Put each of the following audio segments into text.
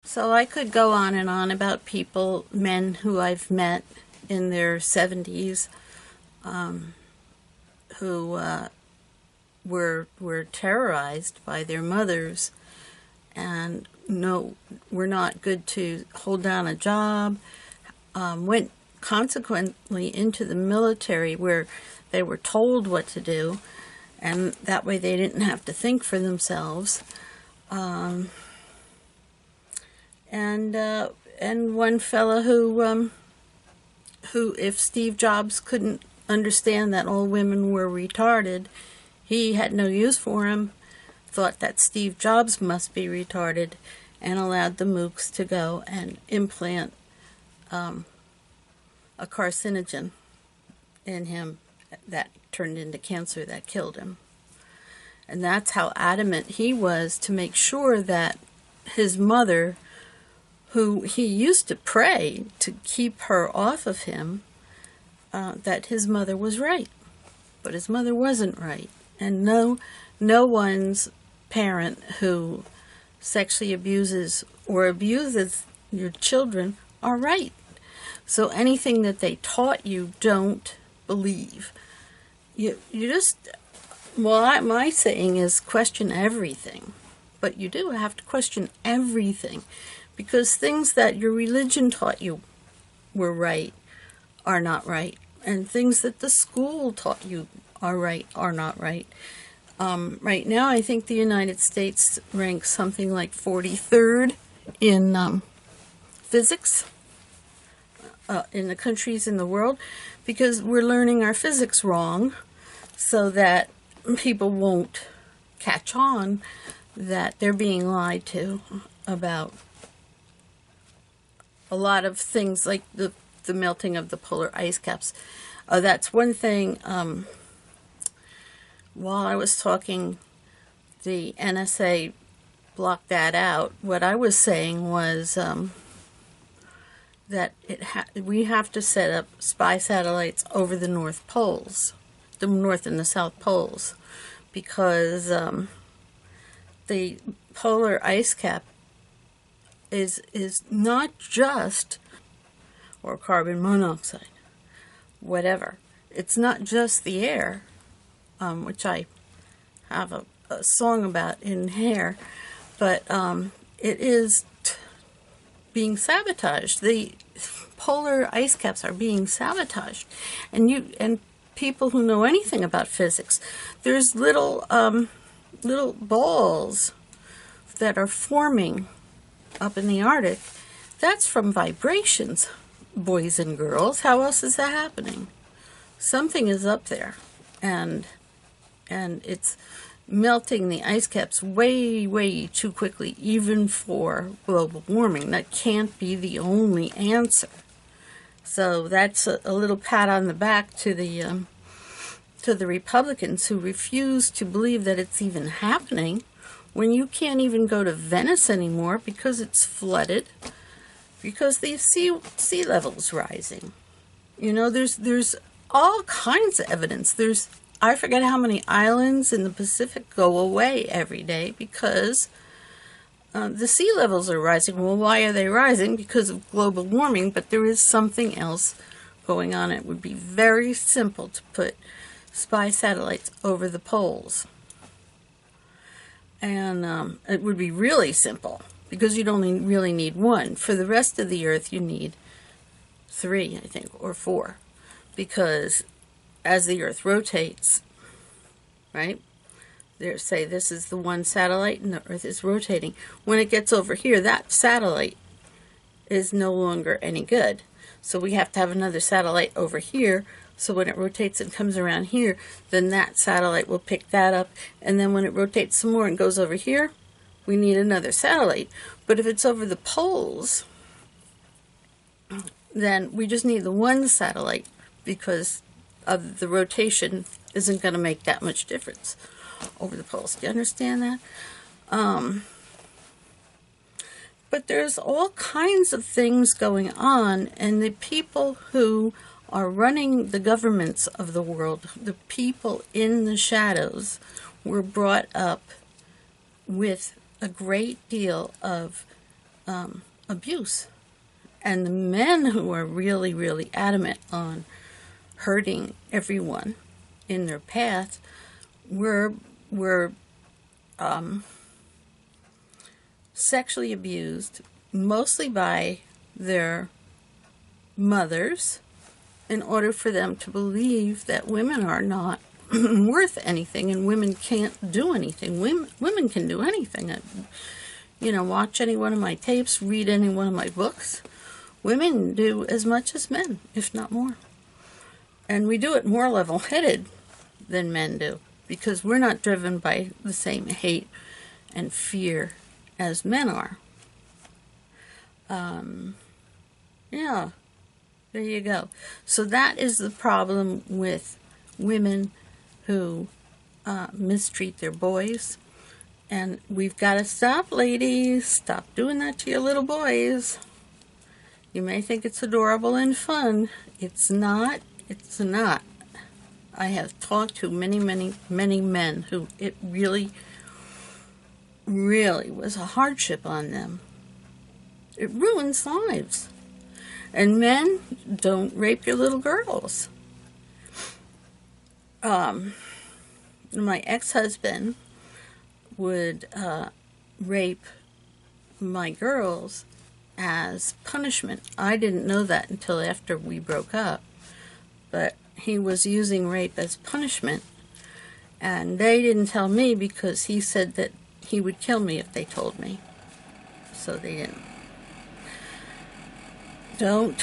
So I could go on and on about people, men who I've met in their 70s, who were terrorized by their mothers and no, were not good to hold down a job, went consequently into the military where they were told what to do, and that way they didn't have to think for themselves. And one fella who, if Steve Jobs couldn't understand that all women were retarded, he had no use for him, thought that Steve Jobs must be retarded, and allowed the mooks to go and implant a carcinogen in him that turned into cancer that killed him. And that's how adamant he was to make sure that his mother, who he used to pray to keep her off of him, that his mother was right. But his mother wasn't right. And no one's parent who sexually abuses or abuses your children are right. So anything that they taught you, don't believe. You just, well, my saying is question everything. But you do have to question everything, because things that your religion taught you were right are not right, and things that the school taught you are right are not right. Right now, I think the United States ranks something like 43rd in physics in the countries in the world, because we're learning our physics wrong so that people won't catch on that they're being lied to about a lot of things, like the melting of the polar ice caps. That's one thing. While I was talking, the NSA blocked that out. What I was saying was that we have to set up spy satellites over the North Poles, the North and the South Poles, because the polar ice cap is not just, or carbon monoxide, whatever. It's not just the air, which I have a song about in Hair, but it is being sabotaged. The polar ice caps are being sabotaged, and people who know anything about physics, there's little balls that are forming up in the Arctic. That's from vibrations, boys and girls. How else is that happening? Something is up there, and it's melting the ice caps way too quickly, even for global warming. That can't be the only answer. So that's a little pat on the back to the Republicans who refuse to believe that it's even happening, when you can't even go to Venice anymore because it's flooded, because the sea level's rising. You know, there's all kinds of evidence. I forget how many islands in the Pacific go away every day because the sea levels are rising. Well, why are they rising? Because of global warming, but there is something else going on. It would be very simple to put spy satellites over the poles. And it would be really simple, because you'd only really need one. For the rest of the Earth, you need 3, I think, or 4, because as the Earth rotates, right, say this is the one satellite and the Earth is rotating. When it gets over here, that satellite is no longer any good. So we have to have another satellite over here, so when it rotates and comes around here, then that satellite will pick that up, and then when it rotates some more and goes over here, we need another satellite. But if it's over the poles, then we just need the one satellite, because of the rotation isn't going to make that much difference over the poles. Do you understand that? But there's all kinds of things going on, and the people who are running the governments of the world, the people in the shadows, were brought up with a great deal of abuse. And the men who are really, really adamant on hurting everyone in their path were sexually abused, mostly by their mothers, in order for them to believe that women are not worth anything and women can't do anything. Women can do anything. Watch any one of my tapes, read any one of my books. Women do as much as men, if not more. And we do it more level-headed than men do, because we're not driven by the same hate and fear as men are. Yeah, there you go. So that is the problem with women who mistreat their boys. And we've got to stop, ladies. Stop doing that to your little boys. You may think it's adorable and fun. It's not. It's not. I have talked to many, many, many men who it really, really was a hardship on them. It ruins lives. And men, don't rape your little girls. My ex-husband would rape my girls as punishment. I didn't know that until after we broke up, but he was using rape as punishment, and they didn't tell me because he said that he would kill me if they told me, so they didn't. Don't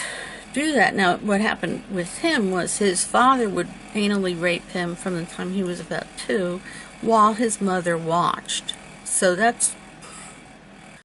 do that. Now, what happened with him was his father would anally rape him from the time he was about 2 while his mother watched. So that's